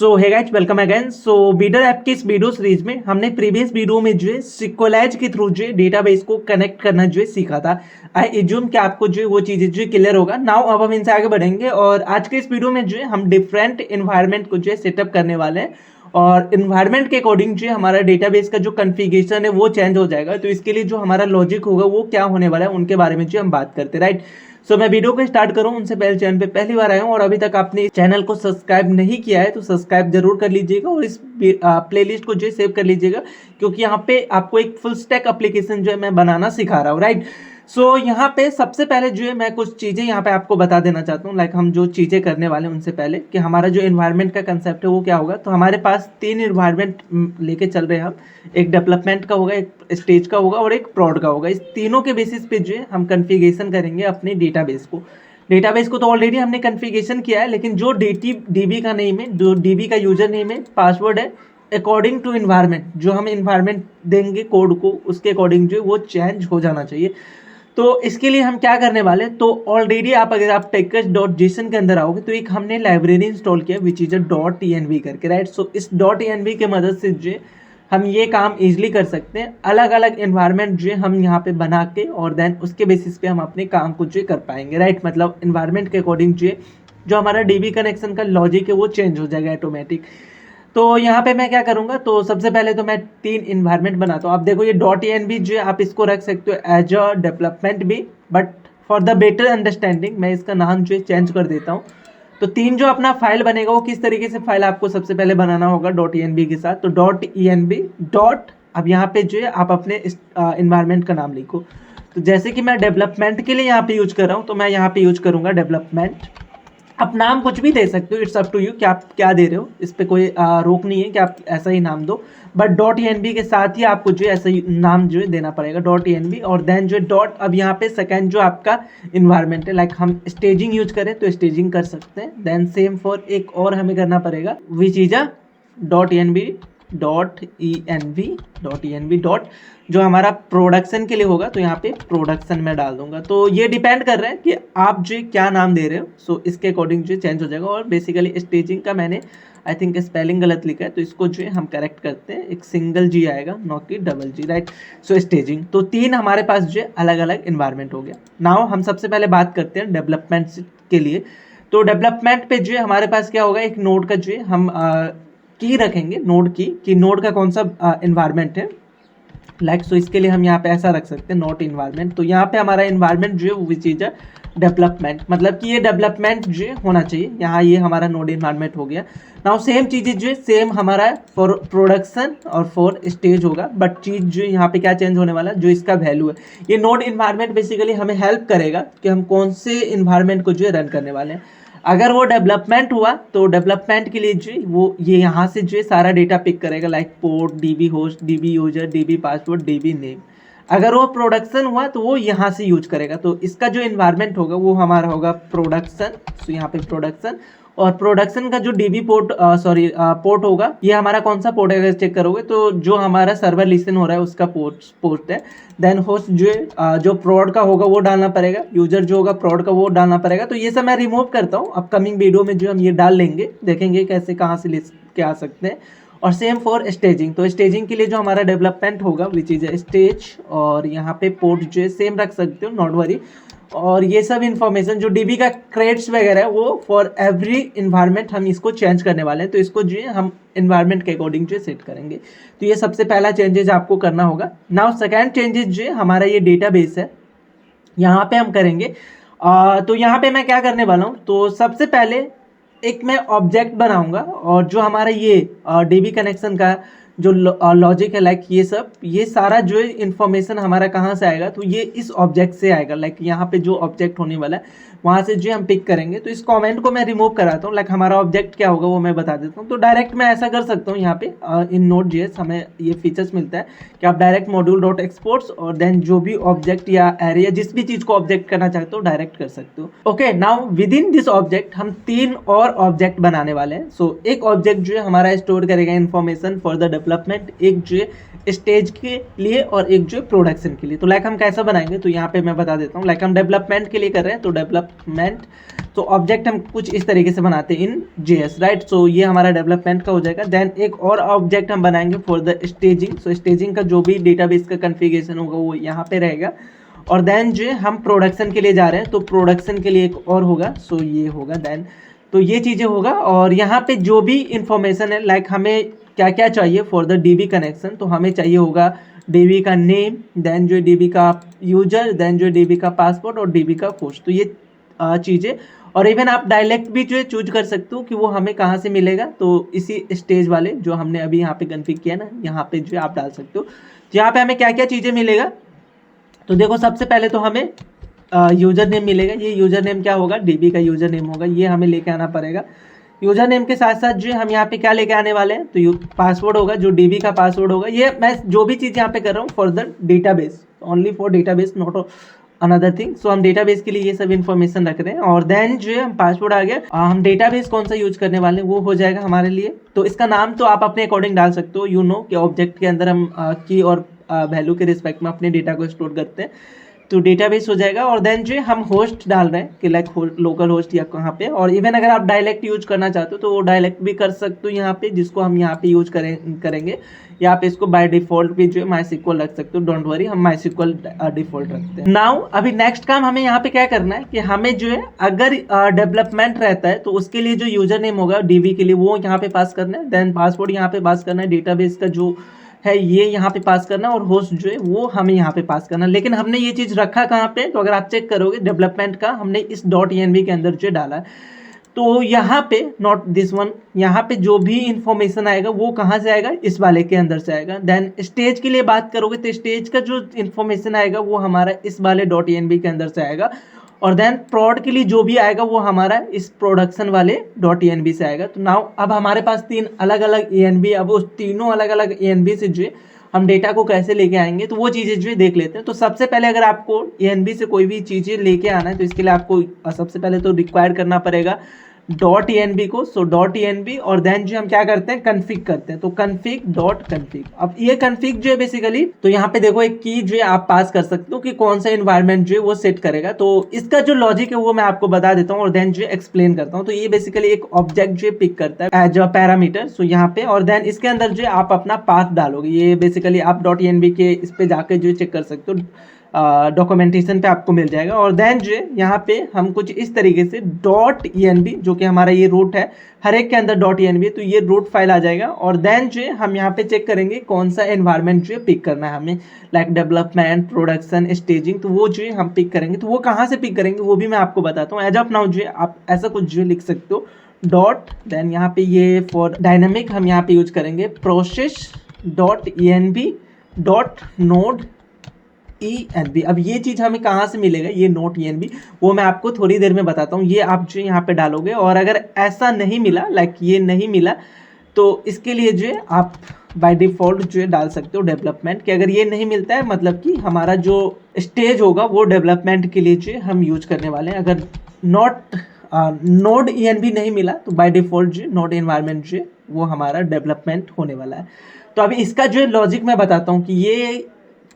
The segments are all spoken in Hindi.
सो हे गाइस, वेलकम अगेन। सो बीडर ऐप की इस वीडियो सीरीज में हमने प्रीवियस वीडियो में जो है सिक्वलाइज के थ्रू जो है डेटाबेस को कनेक्ट करना जो है सीखा था। आई एज्यूम कि आपको जो है वो चीज़ें जो है क्लियर होगा। नाउ अब हम इनसे आगे बढ़ेंगे और आज के इस वीडियो में जो है हम डिफरेंट इन्वायरमेंट को जो है सेटअप करने वाले हैं और इन्वायरमेंट के अकॉर्डिंग जो है हमारा डेटाबेस का जो कन्फिगरेशन है वो चेंज हो जाएगा। तो इसके लिए जो हमारा लॉजिक होगा वो क्या होने वाला है उनके बारे में जो हम बात करते हैं, राइट। सो मैं वीडियो को स्टार्ट करूं उनसे पहले चैनल पे पहली बार आया हूं और अभी तक आपने चैनल को सब्सक्राइब नहीं किया है तो सब्सक्राइब जरूर कर लीजिएगा और इस प्लेलिस्ट को जो है सेव कर लीजिएगा, क्योंकि यहाँ पे आपको एक फुल स्टैक एप्लीकेशन जो है मैं बनाना सिखा रहा हूँ, राइट। सो यहाँ पे सबसे पहले जो है मैं कुछ चीज़ें यहाँ पे आपको बता देना चाहता हूँ। लाइक हम जो चीज़ें करने वाले हैं उनसे पहले कि हमारा जो एनवायरनमेंट का कंसेप्ट है वो क्या होगा। तो हमारे पास 3 एनवायरनमेंट लेके चल रहे हैं हम। एक डेवलपमेंट का होगा, एक स्टेज का होगा और एक प्रॉड का होगा। इस तीनों के बेसिस पे जो है हम कन्फिगरेशन करेंगे अपने डेटाबेस को। डेटाबेस को तो ऑलरेडी हमने कन्फिगरेशन किया है, लेकिन जो डीबी का नेम है, जो डीबी का यूजर नेम है, पासवर्ड है, अकॉर्डिंग टू इन्वायरमेंट जो हम इन्वायरमेंट देंगे कोड को उसके अकॉर्डिंग जो है वो चेंज हो जाना चाहिए। तो इसके लिए हम क्या करने वाले हैं, तो ऑलरेडी अगर आप package.json के अंदर आओगे तो एक हमने लाइब्रेरी इंस्टॉल किया विच इज .env करके, राइट। सो इस .env के मदद से जो है हम ये काम इजीली कर सकते हैं। अलग अलग एनवायरनमेंट जो है हम यहाँ पे बना के और देन उसके बेसिस पे हम अपने काम को जो कर पाएंगे, राइट। मतलब एनवायरनमेंट के अकॉर्डिंग जो हमारा डीबी कनेक्शन का लॉजिक है वो चेंज हो जाएगा ऑटोमेटिक। तो यहाँ पे मैं क्या करूँगा, तो सबसे पहले तो मैं 3 इन्वायरमेंट बनाता हूँ। आप देखो ये .env जो है आप इसको रख सकते हो एज अ डेवलपमेंट भी, but for the better understanding मैं इसका नाम जो है चेंज कर देता हूँ। तो 3 जो अपना फाइल बनेगा वो किस तरीके से फाइल आपको सबसे पहले बनाना होगा .env के साथ। तो .env डॉट, अब यहाँ पे जो है आप अपने इन्वायरमेंट का नाम लिखो। तो जैसे कि मैं डेवलपमेंट के लिए यहाँ पे यूज कर रहा हूँ तो मैं यहाँ पे यूज करूँगा डेवलपमेंट। आप नाम कुछ भी दे सकते हो, इट्स अप टू यू कि आप क्या दे रहे हो, इस पर कोई रोक नहीं है कि आप ऐसा ही नाम दो। बट .env के साथ ही आपको जो है ऐसा ही नाम जो है देना पड़ेगा .env। और देन जो है डॉट, अब यहाँ पे सेकेंड जो आपका इन्वायरमेंट है, लाइक हम स्टेजिंग यूज करें तो स्टेजिंग कर सकते हैं। देन सेम फॉर एक और हमें करना पड़ेगा which is a .env dot जो हमारा प्रोडक्शन के लिए होगा तो यहाँ पे प्रोडक्शन में डाल दूंगा। तो ये डिपेंड कर रहा है कि आप जो क्या नाम दे रहे हो, सो इसके अकॉर्डिंग जो चेंज हो जाएगा। और बेसिकली स्टेजिंग का मैंने आई थिंक स्पेलिंग गलत लिखा है तो इसको जो है हम करेक्ट करते हैं, एक सिंगल जी आएगा नॉट कि डबल जी, राइट। सो स्टेजिंग, तो 3 हमारे पास जो है अलग अलग इन्वायरमेंट हो गया। नाउ हम सबसे पहले बात करते हैं डेवलपमेंट के लिए। तो डेवलपमेंट पे जो है हमारे पास क्या होगा, एक नोड का जो है हम की रखेंगे, नोड की कि नोड का कौन सा इन्वायरमेंट है, लाइक सो इसके लिए हम यहाँ पे ऐसा रख सकते हैं नोट इन्वायरमेंट। तो यहाँ पे हमारा इन्वायरमेंट जो है विच इज अ डेवलपमेंट, मतलब कि ये डेवलपमेंट जो है होना चाहिए। यहाँ ये हमारा नोड इन्वायरमेंट हो गया। नाउ सेम चीज़ें जो है सेम हमारा फॉर प्रोडक्शन और फॉर स्टेज होगा, बट चीज़ जो यहाँ पे क्या चेंज होने वाला है, जो इसका वैल्यू है, ये नोड इन्वायरमेंट बेसिकली हमें हेल्प करेगा कि हम कौन से इन्वायरमेंट को जो है रन करने वाले हैं। अगर वो डेवलपमेंट हुआ तो डेवलपमेंट के लिए जो वो ये यहाँ से जो है सारा डेटा पिक करेगा, like port, dB host, dB user, dB password, dB name. अगर वो प्रोडक्शन हुआ तो वो यहाँ से यूज करेगा। तो इसका जो इन्वायरमेंट होगा वो हमारा होगा प्रोडक्शन। सो यहाँ पे प्रोडक्शन, और प्रोडक्शन का जो डीबी पोर्ट पोर्ट होगा, ये हमारा कौन सा पोर्ट है अगर चेक करोगे तो जो हमारा सर्वर लिसन हो रहा है उसका पोर्ट है। देन होस्ट जो है जो प्रोड का होगा वो डालना पड़ेगा, यूजर जो होगा प्रोड का वो डालना पड़ेगा। तो ये सब मैं रिमूव करता हूँ, अपकमिंग वीडियो में जो हम ये डाल लेंगे, देखेंगे कैसे कहाँ से ले के आ सकते हैं। और सेम फॉर स्टेजिंग, तो स्टेजिंग के लिए जो हमारा डेवलपमेंट होगा विच इज स्टेज, और यहाँ पे पोर्ट जो है सेम रख सकते हो, नॉट वरी। और ये सब इन्फॉर्मेशन जो डीबी का क्रेड्स वगैरह है वो फॉर एवरी इन्वायरमेंट हम इसको चेंज करने वाले हैं। तो इसको जो है हम इन्वायरमेंट के अकॉर्डिंग जो सेट करेंगे। तो ये सबसे पहला चेंजेस आपको करना होगा। नाउ सेकेंड चेंजेस जो है हमारा ये डेटाबेस है, यहाँ पे हम करेंगे। तो यहाँ पे मैं क्या करने वाला हूँ, तो सबसे पहले एक मैं ऑब्जेक्ट बनाऊंगा और जो हमारा ये डीबी कनेक्शन का जो लॉजिक है, लाइक ये सारा जो है इन्फॉर्मेशन हमारा कहाँ से आएगा, तो ये इस ऑब्जेक्ट से आएगा। लाइक यहाँ पे जो ऑब्जेक्ट होने वाला है वहाँ से जो हम पिक करेंगे। तो इस कमेंट को मैं रिमूव कराता हूँ, लाइक हमारा ऑब्जेक्ट क्या होगा वो मैं बता देता हूँ। तो डायरेक्ट मैं ऐसा कर सकता हूँ, यहाँ पे इन Node.js हमें ये फीचर्स मिलता है कि आप डायरेक्ट मॉड्यूल डॉट एक्सपोर्ट्स और देन जो भी ऑब्जेक्ट या एरिया जिस भी चीज़ को ऑब्जेक्ट करना चाहते हो डायरेक्ट कर सकते हो। Okay, now with in this object हम 3 और ऑब्जेक्ट बनाने वाले हैं। सो एक ऑब्जेक्ट जो है हमारा स्टोर करेगा इन्फॉर्मेशन फॉर द डेवलपमेंट, एक जो है स्टेज के लिए और एक जो है प्रोडक्शन के लिए। तो लाइक हम कैसा बनाएंगे, तो यहाँ पे मैं बता देता हूँ। लाइक हम डेवलपमेंट के लिए कर रहे हैं, तो डेवलपमेंट, तो ऑब्जेक्ट हम कुछ इस तरीके से बनाते हैं इन JS, राइट। सो ये हमारा डेवलपमेंट का हो जाएगा। देन एक और ऑब्जेक्ट हम बनाएंगे for the staging. So staging का जो भी डेटाबेस का कन्फिगरेशन होगा वो यहाँ पे रहेगा। और देन जो है हम प्रोडक्शन के लिए जा रहे हैं, तो प्रोडक्शन के लिए एक और होगा, सो ये होगा। देन तो ये चीज़ें होगा। और यहाँ पे जो भी इंफॉर्मेशन है, लाइक हमें क्या क्या चाहिए फॉर द DB कनेक्शन, तो हमें चाहिए होगा DB का नेम, देन जो DB का यूजर, देन जो DB का पासवर्ड और DB का होस्ट। तो ये चीज़ें, और इवन आप डायलेक्ट भी जो है चूज कर सकते हो कि वो हमें कहाँ से मिलेगा। तो इसी स्टेज वाले जो हमने अभी यहाँ पे कन्फिग किया ना, यहाँ पे जो है आप डाल सकते हो। तो यहाँ पे हमें क्या क्या चीज़ें मिलेगा, तो देखो सबसे पहले तो हमें यूज़र नेम मिलेगा। ये यूज़र नेम क्या होगा, DB का यूज़र नेम होगा, ये हमें लेके आना पड़ेगा। यूज़र नेम के साथ साथ जो हम यहाँ पे क्या लेके आने वाले हैं, तो पासवर्ड होगा, जो DB का पासवर्ड होगा। ये मैं जो भी चीज़ यहाँ पे कर रहा हूँ for the database, only for database, not another thing. So हम डेटाबेस के लिए ये सब इन्फॉर्मेशन रख रहे हैं। और देन जो है हम पासवर्ड आ गया, हम डेटाबेस कौन सा यूज करने वाले हैं वो हो जाएगा हमारे लिए। तो इसका नाम तो आप अपने अकॉर्डिंग डाल सकते हो, यू नो कि ऑब्जेक्ट के अंदर हम की और वैल्यू के रिस्पेक्ट में अपने डेटा को स्टोर करते हैं, तो डेटाबेस हो जाएगा। और देन जो हम होस्ट डाल रहे हैं कि लाइक लोकल होस्ट या कहाँ पे। और इवन अगर आप डायलेक्ट यूज करना चाहते हो तो वो डायलेक्ट भी कर सकते हो यहाँ पे, जिसको हम यहाँ पे यूज करेंगे। या आप इसको बाय डिफॉल्ट भी जो है MySQL रख सकते हो, डोंट वरी, हम MySQL डिफॉल्ट रखते हैं। नाउ अभी नेक्स्ट काम हमें यहाँ पे क्या करना है कि हमें जो है अगर डेवलपमेंट रहता है तो उसके लिए जो यूजर नेम होगा DB के लिए वो यहाँ पे पास करना है। देन पासवर्ड यहाँ पे पास करना है, डेटाबेस का जो है ये यहाँ पे पास करना, और होस्ट जो है वो हमें यहाँ पे पास करना। लेकिन हमने ये चीज़ रखा कहाँ पे, तो अगर आप चेक करोगे डेवलपमेंट का हमने इस .env के अंदर जो डाला है, तो यहाँ पे नॉट दिस वन, यहाँ पे जो भी इंफॉर्मेशन आएगा वो कहाँ से आएगा, इस वाले के अंदर से आएगा। देन स्टेज के लिए बात करोगे तो स्टेज का जो इंफॉर्मेशन आएगा वो हमारा इस वाले .env के अंदर से आएगा। और देन प्रोड के लिए जो भी आएगा वो हमारा इस प्रोडक्शन वाले .env से आएगा। तो नाउ अब हमारे पास 3 अलग अलग env, अब उस तीनों अलग अलग env से जो हम डेटा को कैसे लेके आएंगे तो वो चीज़ें जो देख लेते हैं। तो सबसे पहले अगर आपको env से कोई भी चीज़ें लेके आना है तो इसके लिए आपको सबसे पहले तो रिक्वायर करना पड़ेगा .env को। सो .env, और देन जो हम क्या करते हैं कन्फिग करते हैं, तो config.config। अब ये कन्फिग जो है बेसिकली, तो यहाँ पे देखो एक की जो है आप पास कर सकते हो कि कौन सा एनवायरनमेंट जो है वो सेट करेगा। तो इसका जो लॉजिक है वो मैं आपको बता देता हूँ और देन जो है एक्सप्लेन करता हूँ। तो ये बेसिकली एक ऑब्जेक्ट जो है पिक करता है एज अ पैरामीटर, सो यहाँ पे, और देन इसके अंदर जो है आप अपना पाथ डालोगे। ये बेसिकली आप .env के इस पे जाके जो चेक कर सकते हो, डॉक्यूमेंटेशन पे आपको मिल जाएगा। और देन जो है यहाँ पे हम कुछ इस तरीके से .env, जो कि हमारा ये रूट है, हर एक के अंदर .env, तो ये रूट फाइल आ जाएगा। और देन जो है हम यहाँ पे चेक करेंगे कौन सा एनवायरनमेंट जो है पिक करना है हमें, लाइक डेवलपमेंट, प्रोडक्शन, स्टेजिंग, तो वो जो है हम पिक करेंगे। तो वो कहाँ से पिक करेंगे वो भी मैं आपको बताता हूँ। एज ऑफ नाउ जो है आप ऐसा कुछ जो लिख सकते हो डॉट, देन यहाँ पे ये फॉर डायनामिक हम यहाँ पे यूज करेंगे process.env .node env। अब ये चीज़ हमें कहाँ से मिलेगा, ये नोट env, वो मैं आपको थोड़ी देर में बताता हूँ। ये आप जो यहाँ पे डालोगे, और अगर ऐसा नहीं मिला, लाइक ये नहीं मिला, तो इसके लिए जो है आप बाय डिफ़ॉल्ट जो है डाल सकते हो डेवलपमेंट कि अगर ये नहीं मिलता है मतलब कि हमारा जो स्टेज होगा वो डेवलपमेंट के लिए जो है हम यूज करने वाले हैं। अगर नोड env नहीं मिला तो बाय डिफ़ॉल्ट जो नोड एनवायरनमेंट जो है वो हमारा डेवलपमेंट होने वाला है। तो अभी इसका जो है लॉजिक मैं बताता हूँ कि ये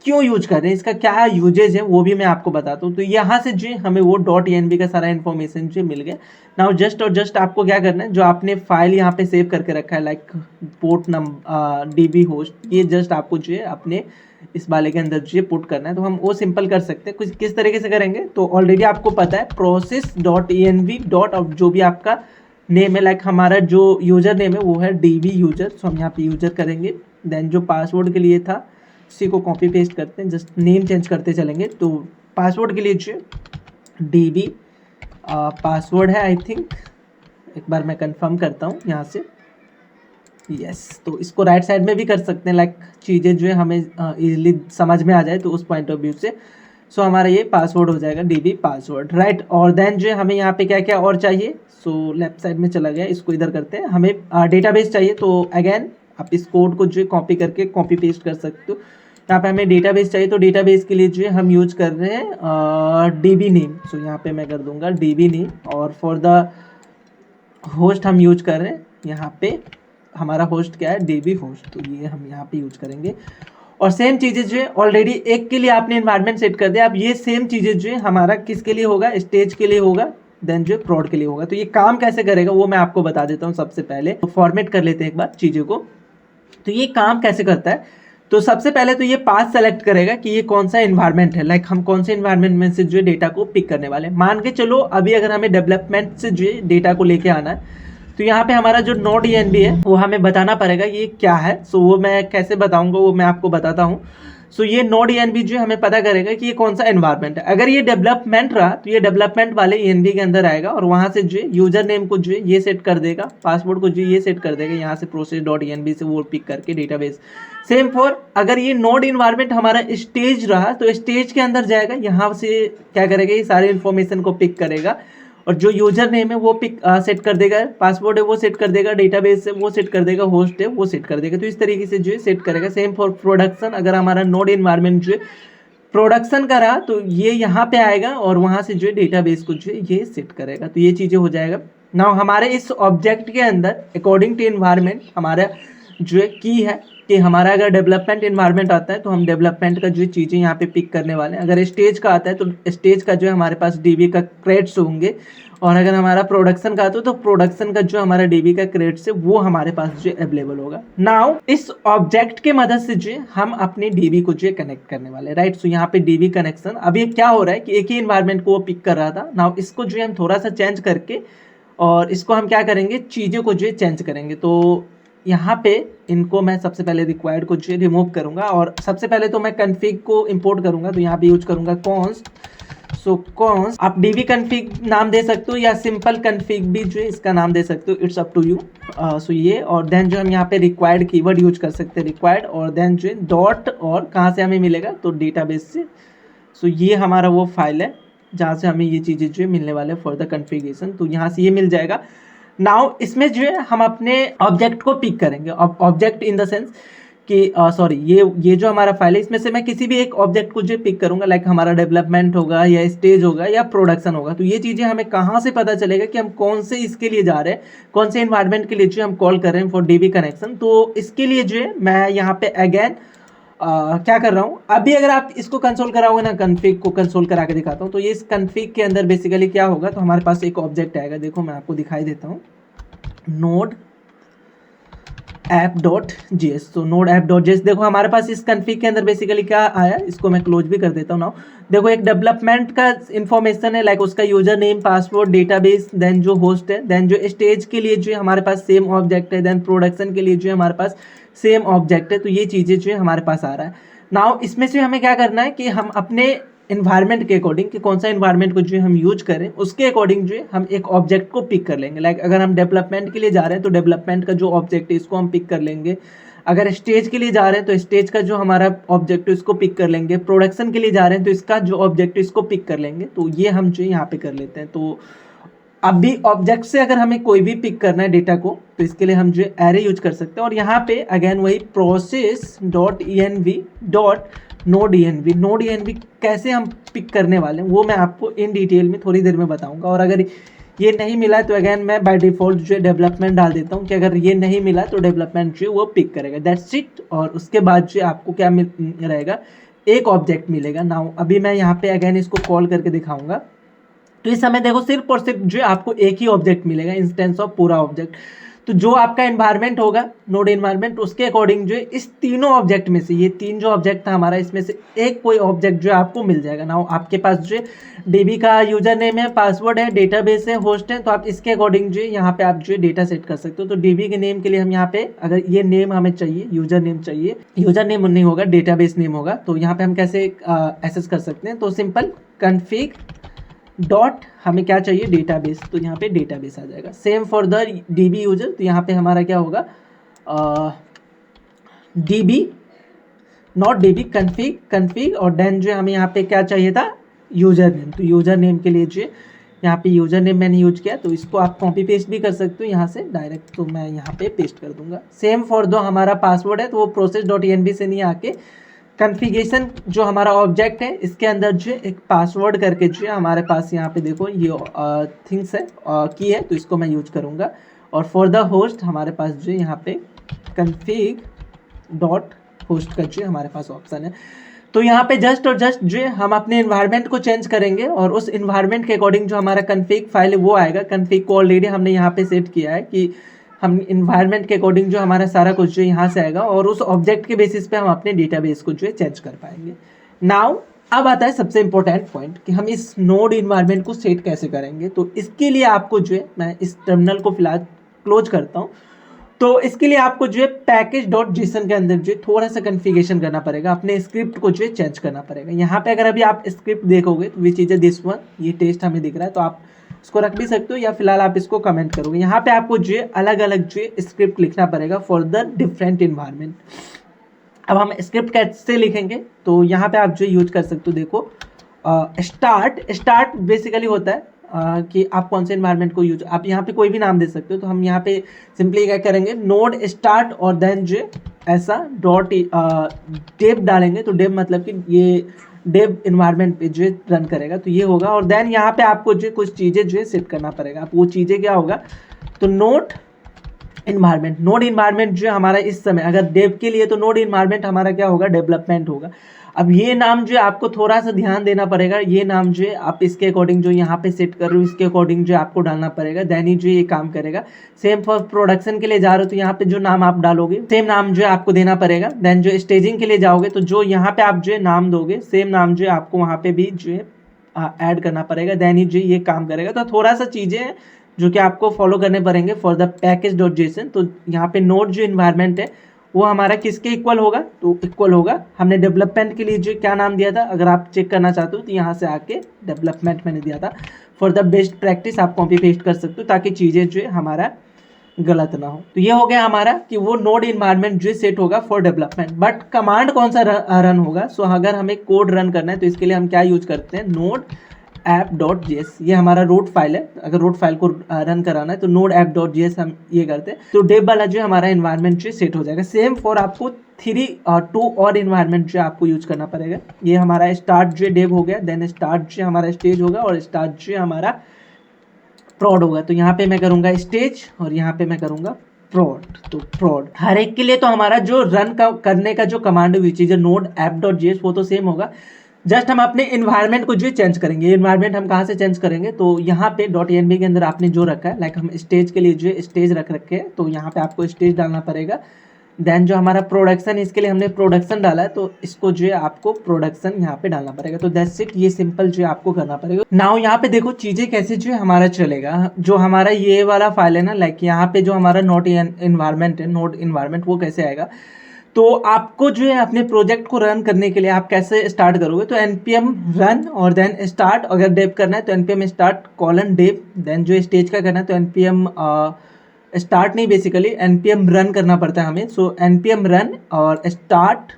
क्यों यूज कर रहे हैं, इसका क्या यूजेज है वो भी मैं आपको बताता हूँ। तो यहाँ से जो हमें वो .env का सारा इन्फॉर्मेशन जो मिल गया। नाउ जस्ट और जस्ट आपको क्या करना है, जो आपने फाइल यहाँ पे सेव करके रखा है like port number DB host, ये जस्ट आपको जो है अपने इस वाले के अंदर जो पुट करना है। तो हम वो सिंपल कर सकते हैं, कुछ किस तरीके से करेंगे, तो ऑलरेडी आपको पता है process.env जो भी आपका नेम है, लाइक हमारा जो यूजर नेम है वो है DB यूजर, तो हम यहाँ पे यूजर करेंगे। देन जो पासवर्ड के लिए था उसी को कॉपी पेस्ट करते हैं, जस्ट नेम चेंज करते चलेंगे। तो पासवर्ड के लिए जो DB पासवर्ड है, आई थिंक, एक बार मैं कंफर्म करता हूँ यहाँ से, यस। तो इसको राइट साइड में भी कर सकते हैं, लाइक चीज़ें जो है हमें इजीली समझ में आ जाए तो उस पॉइंट ऑफ व्यू से। सो हमारा ये पासवर्ड हो जाएगा DB पासवर्ड, राइट। और देन जो है हमें यहाँ पे क्या क्या और चाहिए, सो लेफ्ट साइड में चला गया, इसको इधर करते हैं। हमें डेटाबेस चाहिए, तो अगेन आप इस कोड को जो है कॉपी करके कॉपी पेस्ट कर सकते हो। यहाँ पे हमें डेटाबेस चाहिए, तो डेटाबेस के लिए जो है हम यूज कर रहे हैं DB नेम, सो यहाँ पे मैं कर दूंगा DB नेम। और फॉर द होस्ट हम यूज कर रहे हैं यहाँ पे हमारा होस्ट क्या है, DB होस्ट, तो ये हम यहाँ पे यूज करेंगे। और सेम चीज़ें जो है ऑलरेडी एक के लिए आपने इन्वायरमेंट सेट कर दिया, अब ये सेम चीज़ें जो है हमारा किसके लिए होगा, स्टेज के लिए होगा, देन जो प्रॉड के लिए होगा। तो ये काम कैसे करेगा वो मैं आपको बता देता हूँ। सबसे पहले तो फॉर्मेट कर लेते हैं एक बार चीज़ों को। तो ये काम कैसे करता है, तो सबसे पहले तो ये पाथ सेलेक्ट करेगा कि ये कौन सा इन्वायरमेंट है, लाइक हम कौन से इन्वायरमेंट में से जो है डेटा को पिक करने वाले हैं। मान के चलो अभी अगर हमें डेवलपमेंट से जो है डेटा को लेके आना है, तो यहाँ पे हमारा जो नोड ENB है वो हमें बताना पड़ेगा ये क्या है। सो वो मैं कैसे बताऊंगा वो मैं आपको बताता हूँ। सो ये नोड ENB जो हमें पता करेगा कि ये कौन सा एनवायरनमेंट है। अगर ये डेवलपमेंट रहा तो ये डेवलपमेंट वाले ENB के अंदर आएगा और वहाँ से जो यूजर नेम को जो ये सेट कर देगा, पासवर्ड को जो ये सेट कर देगा, यहाँ से process.env से वो पिक करके डेटाबेस। सेम फॉर अगर ये नोड इन्वायरमेंट हमारा स्टेज रहा तो स्टेज के अंदर जाएगा, यहाँ से क्या करेगा, ये सारे इन्फॉर्मेशन को पिक करेगा और जो यूजर नेम है वो पिक सेट कर देगा, पासवर्ड है वो सेट कर देगा, डेटाबेस है वो सेट कर देगा, होस्ट है वो सेट कर देगा। तो इस तरीके से जो है सेट करेगा। सेम फॉर प्रोडक्शन, अगर हमारा नोड इन्वायरमेंट जो है प्रोडक्शन का रहा तो ये यहाँ पे आएगा और वहाँ से जो है डेटाबेस को जो है ये सेट करेगा। तो ये चीज़ें हो जाएगा। नाउ हमारे इस ऑब्जेक्ट के अंदर अकॉर्डिंग टू इन्वायरमेंट हमारा जो है की है कि हमारा अगर डेवलपमेंट इन्वायरमेंट आता है तो हम डेवलपमेंट का जो चीज़ें यहाँ पे पिक करने वाले हैं। अगर स्टेज का आता है तो स्टेज का जो है हमारे पास DB का क्रेडिट्स होंगे, और अगर हमारा प्रोडक्शन का आता है तो प्रोडक्शन का जो हमारा DB का क्रेडिट्स है वो हमारे पास जो अवेलेबल होगा। नाउ इस ऑब्जेक्ट के मदद से जो हम अपने DB को जो कनेक्ट करने वाले, राइट। सो यहाँ पे DB कनेक्शन, अब ये क्या हो रहा है कि एक ही इन्वायरमेंट को वो पिक कर रहा था। नाउ इसको जो हम थोड़ा सा चेंज करके और इसको हम क्या करेंगे, चीज़ों को जो चेंज करेंगे। तो यहाँ पे इनको मैं सबसे पहले रिक्वायर्ड को जो रिमूव करूँगा और सबसे पहले तो मैं कन्फिग को इंपोर्ट करूँगा। तो यहाँ पे यूज करूँगा कॉन्स्ट। सो कॉन्स्ट, आप DB कन्फिग नाम दे सकते हो या सिंपल कन्फिग भी जो है इसका नाम दे सकते हो, इट्स अप टू यू। सो ये, और देन जो हम यहाँ पे रिक्वायर्ड कीवर्ड यूज कर सकते हैं, रिक्वायर्ड, और देन जो है डॉट, और कहाँ से हमें मिलेगा तो डेटाबेस से। सो ये हमारा वो फाइल है जहाँ से हमें ये चीज़ें जो मिलने वाले फॉर द कन्फिगरेशन, तो यहाँ से ये मिल जाएगा। नाउ इसमें जो है हम अपने ऑब्जेक्ट को पिक करेंगे। अब ऑब्जेक्ट इन द सेंस कि सॉरी, ये जो हमारा फाइल है इसमें से मैं किसी भी एक ऑब्जेक्ट को जो पिक करूंगा, लाइक हमारा डेवलपमेंट होगा या स्टेज होगा या प्रोडक्शन होगा। तो ये चीज़ें हमें कहाँ से पता चलेगा कि हम कौन से इसके लिए जा रहे हैं, कौन से इन्वायरमेंट के लिए जो हम कॉल कर रहे हैं फॉर DB कनेक्शन। तो इसके लिए जो है मैं यहाँ पे अगेन क्या कर रहा हूँ, अभी अगर आप इसको कंसोल कराओगे ना, कन्फिग को कंसोल करा के दिखाता हूँ। तो ये इस कन्फिग के अंदर बेसिकली क्या होगा, तो हमारे पास एक ऑब्जेक्ट आएगा, देखो मैं आपको दिखाई देता हूँ, नोड app.js। तो नोड app.js, देखो हमारे पास इस कन्फिग के अंदर बेसिकली क्या आया, इसको मैं क्लोज भी कर देता हूँ। नाउ देखो एक डेवलपमेंट का इन्फॉर्मेशन है, लाइक उसका user name, password, database, then जो होस्ट है, देन जो स्टेज के लिए जो है हमारे पास सेम ऑब्जेक्ट है, देन प्रोडक्शन के लिए जो है हमारे पास सेम ऑब्जेक्ट है। तो ये चीज़ें जो है हमारे पास आ रहा है। नाउ इसमें से हमें क्या करना है कि हम अपने इन्वायरमेंट के अकॉर्डिंग कि कौन सा इन्वायरमेंट को जो हम यूज करें उसके अकॉर्डिंग जो है हम एक ऑब्जेक्ट को पिक कर लेंगे। लाइक अगर हम डेवलपमेंट के लिए जा रहे हैं तो डेवलपमेंट का जो ऑब्जेक्ट है इसको हम पिक कर लेंगे। अगर स्टेज के लिए जा रहे हैं तो स्टेज का जो हमारा ऑब्जेक्ट है इसको पिक कर लेंगे। प्रोडक्शन के लिए जा रहे हैं तो इसका जो ऑब्जेक्ट है इसको पिक कर लेंगे। तो ये हम जो यहाँ पे कर लेते हैं। तो अब भी ऑब्जेक्ट से अगर हमें कोई भी पिक करना है डेटा को तो इसके लिए हम जो एरे यूज कर सकते हैं। और यहाँ पे अगेन वही process.env.node.env कैसे हम पिक करने वाले हैं वो मैं आपको इन डिटेल में थोड़ी देर में बताऊंगा। और अगर ये नहीं मिला तो अगेन मैं बाय डिफॉल्ट जो डेवलपमेंट डाल देता हूँ कि अगर ये नहीं मिला तो डेवलपमेंट जो वो पिक करेगा, दैट्स इट। और उसके बाद जो आपको क्या रहेगा, एक ऑब्जेक्ट मिलेगा। नाउ अभी मैं यहाँ पे अगेन इसको कॉल करके दिखाऊंगा। तो इस समय देखो सिर्फ और सिर्फ जो आपको एक ही ऑब्जेक्ट मिलेगा, इंस्टेंस ऑफ पूरा ऑब्जेक्ट। तो जो आपका एनवायरनमेंट होगा, नोड एनवायरनमेंट, उसके अकॉर्डिंग जो इस तीनों ऑब्जेक्ट में से, ये तीन जो ऑब्जेक्ट था हमारा, इसमें से एक कोई ऑब्जेक्ट जो आपको मिल जाएगा। ना आपके पास जो DB का यूजर नेम है, पासवर्ड है, डेटाबेस है, होस्ट है, तो आप इसके अकॉर्डिंग जो यहाँ पे आप जो डेटा सेट कर सकते हो। तो DB के नेम के लिए हम यहाँ पे, अगर ये नेम हमें चाहिए, यूजर नेम चाहिए, यूजर नेम नहीं होगा, डेटाबेस नेम होगा, तो यहाँ पे हम कैसे एक्सेस कर सकते हैं। तो सिंपल कन्फिग डॉट हमें क्या चाहिए, डेटाबेस, तो यहाँ पे डेटाबेस आ जाएगा। Same for the DB user, तो यहाँ पे हमारा क्या होगा, DB नॉट DB, कन्फिग और देन जो हमें यहाँ पे क्या चाहिए था, यूजर नेम। तो यूजर नेम के लिए जो यहाँ पे यूजर नेम मैंने यूज किया, तो इसको आप कॉपी पेस्ट भी कर सकते हो यहाँ से डायरेक्ट, तो मैं यहाँ पे पेस्ट कर दूंगा। सेम फॉर दो हमारा पासवर्ड है, तो वो process.env से नहीं आके कन्फिगरेशन जो हमारा ऑब्जेक्ट है इसके अंदर जो एक पासवर्ड करके जो हमारे पास यहाँ पे देखो ये थिंग्स है की है, तो इसको मैं यूज करूँगा। और फॉर द होस्ट हमारे पास जो यहाँ पे config डॉट होस्ट का जो हमारे पास ऑप्शन है। तो यहाँ पे जस्ट और जस्ट जो हम अपने इन्वायरमेंट को चेंज करेंगे और उस इन्वायरमेंट के अकॉर्डिंग जो हमारा config फाइल है वो आएगा। config को ऑलरेडी हमने यहाँ पे सेट किया है कि हम इन्वायरमेंट के अकॉर्डिंग जो हमारा सारा कुछ जो यहाँ से आएगा और उस ऑब्जेक्ट के बेसिस पे हम अपने डेटाबेस को जो है चेंज कर पाएंगे। नाउ अब आता है सबसे इंपॉर्टेंट पॉइंट कि हम इस नोड इन्वायरमेंट को सेट कैसे करेंगे। तो इसके लिए आपको जो है, मैं इस टर्मिनल को फिलहाल क्लोज करता हूँ। तो इसके लिए आपको जो है पैकेज डॉट जेसन के अंदर जो है थोड़ा सा कन्फिगरेशन करना पड़ेगा, अपने स्क्रिप्ट को जो है चेंज करना पड़ेगा। यहाँ पे अगर अभी आप स्क्रिप्ट देखोगे तो विच इज दिस वन, ये टेस्ट हमें दिख रहा है, तो आप इसको रख भी सकते हो या फिलहाल आप इसको कमेंट करोगे। यहाँ पे आपको जो है अलग अलग जो है स्क्रिप्ट लिखना पड़ेगा फॉर द डिफरेंट इन्वायरमेंट। अब हम स्क्रिप्ट कैसे लिखेंगे, तो यहाँ पे आप जो यूज कर सकते हो, देखो स्टार्ट बेसिकली होता है कि आप कौन से इन्वायरमेंट को यूज, आप यहाँ पे कोई भी नाम दे सकते हो। तो हम यहाँ पे सिंपली क्या करेंगे, नोड स्टार्ट और देन जो ऐसा डॉट डेव डालेंगे। तो डेव मतलब कि ये डेव इन्वायरमेंट पे जो रन करेगा, तो ये होगा। और देन यहाँ पे आपको जो कुछ चीज़ें जो है सेट करना पड़ेगा। आप वो चीज़ें क्या होगा, तो नोड इन्वायरमेंट जो हमारा इस समय अगर डेव के लिए, तो नोड इन्वायरमेंट हमारा क्या होगा, डेवलपमेंट होगा। अब ये नाम जो आपको थोड़ा सा ध्यान देना पड़ेगा, ये नाम जो है आप इसके अकॉर्डिंग जो यहाँ पे सेट कर रहे हो इसके अकॉर्डिंग जो आपको डालना पड़ेगा, देन ही जो ये काम करेगा। सेम फॉर प्रोडक्शन के लिए जा रहे हो तो यहाँ पे जो नाम आप डालोगे सेम नाम जो है आपको देना पड़ेगा। देन जो स्टेजिंग के लिए जाओगे तो जो यहाँ पे आप जो है नाम दोगे सेम नाम जो है आपको वहाँ पे भी जो है ऐड करना पड़ेगा, देन ही जो ये काम करेगा। तो थोड़ा सा चीज़ें जो कि आपको फॉलो करने पड़ेंगे for the package dot JSON. तो यहाँ पे नोड जो इन्वायरमेंट है वो हमारा किसके इक्वल होगा, तो इक्वल होगा, हमने डेवलपमेंट के लिए जो क्या नाम दिया था, अगर आप चेक करना चाहते हो तो यहाँ से आके डेवलपमेंट मैंने दिया था। फॉर द बेस्ट प्रैक्टिस आप कॉपी पेस्ट कर सकते हो ताकि चीज़ें जो है हमारा गलत ना हो। तो ये हो गया हमारा कि वो नोड इन्वायरमेंट जो सेट होगा फॉर डेवलपमेंट। बट कमांड कौन सा रन होगा, सो अगर हमें कोड रन करना है तो इसके लिए हम क्या यूज करते हैं, नोड app.js, ये हमारा रूट फाइल है। अगर रूट फाइल को रन कराना है तो नोड app.js हम ये करते हैं। तो डेव वाला जो हमारा इन्वायरमेंट जो सेट हो जाएगा। सेम फॉर आपको 2 और इन्वायरमेंट जो आपको यूज करना पड़ेगा। ये हमारा स्टार्ट जो डेव हो गया, देन स्टार्ट जो हमारा स्टेज होगा और स्टार्ट जो हमारा प्रॉड होगा। तो यहाँ पे मैं करूँगा स्टेज और यहाँ पे मैं करूँगा प्रॉड। तो प्रॉड हर एक के लिए तो हमारा जो रन करने का जो command which is node app.js वो तो सेम होगा। जस्ट हम अपने इन्वायरमेंट को जो चेंज करेंगे। इन्वायरमेंट हम कहाँ से चेंज करेंगे, तो यहाँ पे .env के अंदर आपने जो रखा है, लाइक हम स्टेज के लिए जो स्टेज रख रखे हैं तो यहाँ पे आपको स्टेज डालना पड़ेगा। देन जो हमारा प्रोडक्शन, इसके लिए हमने प्रोडक्शन डाला है तो इसको जो है आपको प्रोडक्शन यहाँ पे डालना पड़ेगा। तो दैट्स इट, ये सिंपल जो है आपको करना पड़ेगा। नाउ यहाँ पे देखो चीज़ें कैसे जो है हमारा चलेगा। जो हमारा ये वाला फाइल है ना, लाइक यहाँ पे जो हमारा नोड इन्वायरमेंट वो कैसे आएगा, तो आपको जो है अपने प्रोजेक्ट को रन करने के लिए आप कैसे स्टार्ट करोगे, तो npm रन और देन स्टार्ट। अगर डेव करना है तो npm start colon dev. Then जो स्टेज का करना है तो npm स्टार्ट नहीं, बेसिकली npm रन करना पड़ता है हमें। सो npm रन और स्टार्ट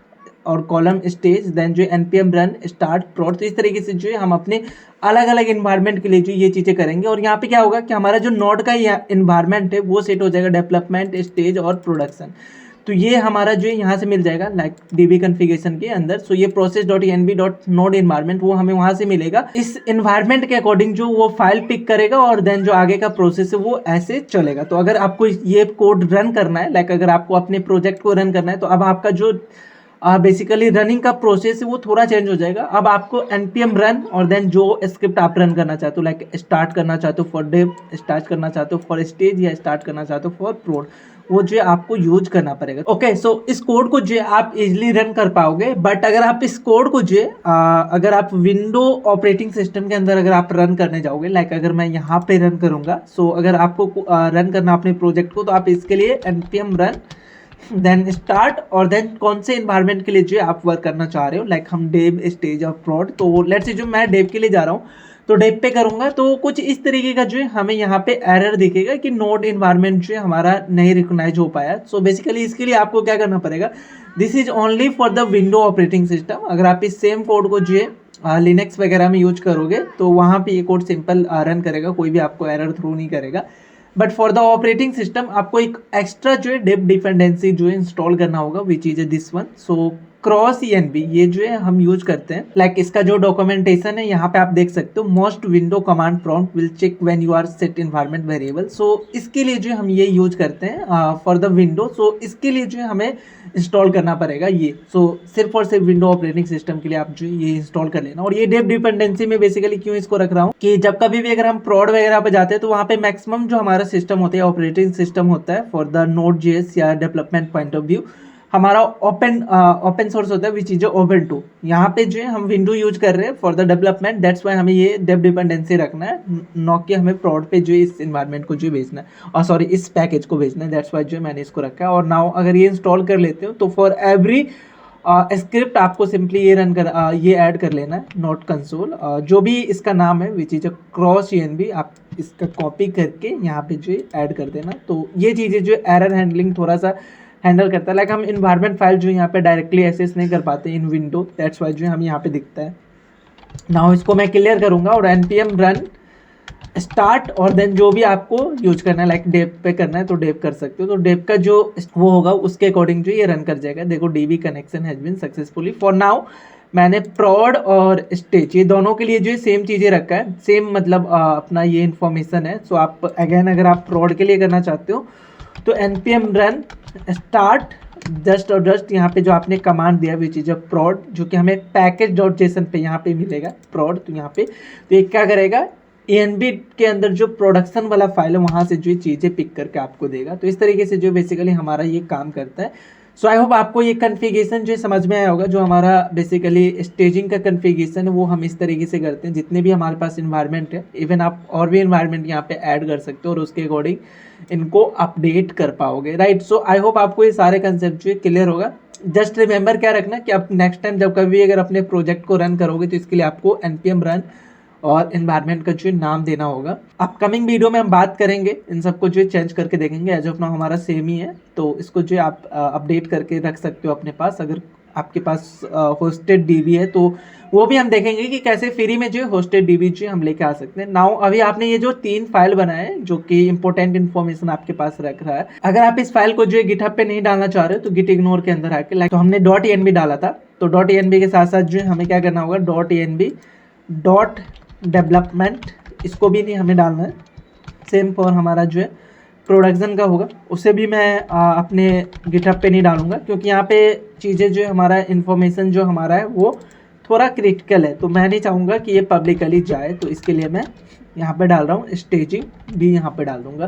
और कॉलम स्टेज, देन जो npm रन स्टार्ट प्रॉड। तो इस तरीके से जो है हम अपने अलग अलग इन्वायरमेंट के लिए जो ये चीज़ें करेंगे। और यहाँ पे क्या होगा कि हमारा जो नोड का इन्वायरमेंट है वो सेट हो जाएगा, डेवलपमेंट, स्टेज और प्रोडक्शन। तो ये हमारा जो है यहाँ से मिल जाएगा लाइक DB कॉन्फ़िगरेशन के अंदर। सो ये process.env.node इन्वायरमेंट वो हमें वहाँ से मिलेगा। इस इन्वायरमेंट के अकॉर्डिंग जो वो फाइल पिक करेगा और देन जो आगे का प्रोसेस है वो ऐसे चलेगा। तो अगर आपको ये कोड रन करना है, लाइक अगर आपको अपने प्रोजेक्ट को रन करना है, तो अब आपका जो बेसिकली रनिंग का प्रोसेस है वो थोड़ा चेंज हो जाएगा। अब आपको npm रन और देन जो स्क्रिप्ट आप रन करना चाहते हो, लाइक स्टार्ट करना चाहते हो फॉर डेव, स्टार्ट करना चाहते हो फॉर स्टेज या स्टार्ट करना चाहते हो फॉर प्रोड, वो जो आपको यूज करना पड़ेगा। ओके, सो इस कोड को जो आप इजीली रन कर पाओगे। बट अगर आप इस कोड को जो अगर आप विंडो ऑपरेटिंग सिस्टम के अंदर अगर आप रन करने जाओगे, लाइक अगर मैं यहाँ पे रन करूँगा, सो अगर आपको रन करना अपने प्रोजेक्ट को, तो आप इसके लिए npm रन देन स्टार्ट और देन कौन से इन्वायरमेंट के लिए जो आप वर्क करना चाह रहे हो, लाइक हम डेव, स्टेज और प्रॉड। तो लेट्स से जो मैं डेव के लिए जा रहा हूँ तो डेव पे करूँगा, तो कुछ इस तरीके का जो है हमें यहाँ पे एरर दिखेगा कि नोड इन्वायरमेंट जो है हमारा नहीं रिकॉग्नाइज हो पाया। सो बेसिकली इसके लिए आपको क्या करना पड़ेगा, this is only for the window operating system. अगर आप इस सेम कोड को जो है लिनक्स वगैरह में यूज करोगे तो वहाँ पे ये कोड सिंपल रन करेगा, कोई भी आपको एरर थ्रो नहीं करेगा। But for the operating system आपको एक एक्स्ट्रा जो है डेव डिपेंडेंसी जो है इंस्टॉल करना होगा, which is this one. So cross ENV ये जो है हम यूज करते हैं। लाइक इसका जो डॉक्यूमेंटेशन है यहाँ पे आप देख सकते हो, most window command prompt will check when you are set environment variable. So इसके लिए जो हम ये यूज करते हैं फॉर द विंडो। सो इसके लिए जो है हमें इंस्टॉल करना पड़ेगा ये। सो सिर्फ और सिर्फ विंडो ऑपरेटिंग सिस्टम के लिए आप जो ये इंस्टॉल कर लेना। और ये डेव डिपेंडेंसी में बेसिकली क्यों इसको रख रहा हूँ कि जब कभी भी अगर हम प्रॉड वगैरह पे जाते हैं तो वहाँ पे मैक्सिमम जो हमारा सिस्टम होता है, ऑपरेटिंग सिस्टम होता है फॉर द Node.js या डेवलपमेंट पॉइंट ऑफ व्यू, हमारा ओपन सोर्स होता है विच इज Ubuntu। यहाँ पे जो है हम विंडो यूज कर रहे हैं for the development, that's why हमें ये डेव डिपेंडेंसी रखना है, न कि हमें प्रॉड पे जो इस इन्वायरमेंट को जो भेजना है, और सॉरी इस पैकेज को भेजना है। दैट्स वाई जो मैंने इसको रखा है। और नाउ अगर ये इंस्टॉल कर लेते हो तो फॉर एवरी स्क्रिप्ट आपको सिंपली ये रन कर ये ऐड कर लेना है नोट कंसोल, जो भी इसका नाम है विच इज क्रॉस ENV, आप इसका कॉपी करके यहाँ पे जो ऐड कर देना। तो ये चीज़ें जो एरर हैंडलिंग थोड़ा सा हैंडल करता है। लाइक हम इन्वायरमेंट फाइल जो यहाँ पे डायरेक्टली एक्सेस नहीं कर पाते इन विंडो, दैट्स वाई जो हम यहाँ पे दिखता है। नाउ इसको मैं क्लियर करूँगा और npm रन स्टार्ट, और देन जो भी आपको यूज करना है, लाइक डेव पे करना है तो डेव कर सकते हो। तो डेव का जो वो होगा उसके अकॉर्डिंग जो ये रन कर जाएगा। देखो DB connection has been successfully. For now मैंने प्रॉड और स्टेज ये दोनों के लिए जो है सेम चीज़ें रखा है, सेम मतलब अपना ये इन्फॉर्मेशन है। सो आप अगेन अगर आप प्रॉड के लिए करना चाहते हो तो npm रन स्टार्ट जस्ट यहाँ पे जो आपने कमांड दिया विच इज प्रॉड, जो कि हमें पैकेज.json पे यहाँ पे मिलेगा प्रॉड। तो यहाँ पे तो ये क्या करेगा, ENV के अंदर जो प्रोडक्शन वाला फाइल है वहाँ से जो चीज़ें पिक करके आपको देगा। तो इस तरीके से जो बेसिकली हमारा ये काम करता है। सो आई होप आपको ये कन्फिगरेशन जो समझ में आया होगा। जो हमारा बेसिकली स्टेजिंग का कन्फिगरेशन है वो हम इस तरीके से करते हैं। जितने भी हमारे पास इन्वायरमेंट है, इवन आप और भी इन्वायरमेंट यहाँ पे ऐड कर सकते हो और उसके अकॉर्डिंग इनको अपडेट कर पाओगे, राइट। सो आई होप आपको ये सारे कंसेप्ट जो है क्लियर होगा। जस्ट रिमेंबर क्या रखना कि आप नेक्स्ट टाइम जब कभी अगर अपने प्रोजेक्ट को रन करोगे तो इसके लिए आपको npm रन और इन्वायरमेंट का जो नाम देना होगा। अपकमिंग वीडियो में हम बात करेंगे इन सबको जो चेंज करके देखेंगे। एज ऑफ नाउ हमारा सेम ही है, तो इसको जो आप अपडेट करके रख सकते हो अपने पास। अगर आपके पास होस्टेड DB है तो वो भी हम देखेंगे कि कैसे फ्री में जो है होस्टेड DB जो हम लेके आ सकते हैं। नाउ अभी आपने ये जो 3 फाइल बनाए जो कि इंपॉर्टेंट इन्फॉर्मेशन आपके पास रख रहा है, अगर आप इस फाइल को जो है गिटहब पे नहीं डालना चाह रहे हो तो गिट इग्नोर के अंदर आके लाइक तो हमने .env डाला था, तो .env के साथ साथ जो है हमें क्या करना होगा .env डेवलपमेंट, इसको भी नहीं हमें डालना है। सेम फॉर हमारा जो है प्रोडक्शन का होगा, उसे भी मैं अपने गिटहब पे नहीं डालूंगा क्योंकि यहाँ पे चीज़ें जो हमारा इन्फॉर्मेशन जो हमारा है वो थोड़ा क्रिटिकल है, तो मैं नहीं चाहूँगा कि ये पब्लिकली जाए। तो इसके लिए मैं यहाँ पे डाल रहा हूँ, स्टेजिंग भी यहाँ पे डाल दूँगा।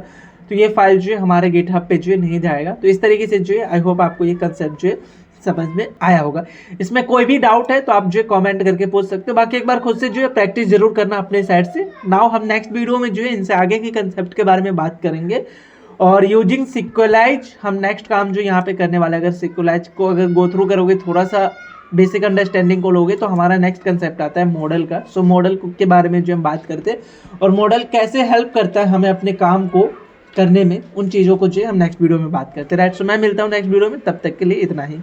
तो ये फाइल जो है हमारे गिटहब पे जो है नहीं जाएगा। तो इस तरीके से जो है आई होप आपको ये कंसेप्ट जो है समझ में आया होगा। इसमें कोई भी डाउट है तो आप जो है कमेंट करके पूछ सकते हो। बाकी एक बार खुद से जो है प्रैक्टिस जरूर करना अपने साइड से। नाउ हम नेक्स्ट वीडियो में जो है इनसे आगे के कंसेप्ट के बारे में बात करेंगे और यूजिंग सिक्वलाइज हम नेक्स्ट काम जो यहाँ पे करने वाला है। अगर सिक्वलाइज को अगर गो थ्रू करोगे, थोड़ा सा बेसिक अंडरस्टैंडिंग को लोगे, तो हमारा नेक्स्ट कंसेप्ट आता है मॉडल का। सो मॉडल के बारे में जो हम बात करते हैं और मॉडल कैसे हेल्प करता है हमें अपने काम को करने में, उन चीज़ों को जो है हम नेक्स्ट वीडियो में बात करते हैं, राइट। सो मैं मिलता हूँ नेक्स्ट वीडियो में, तब तक के लिए इतना ही।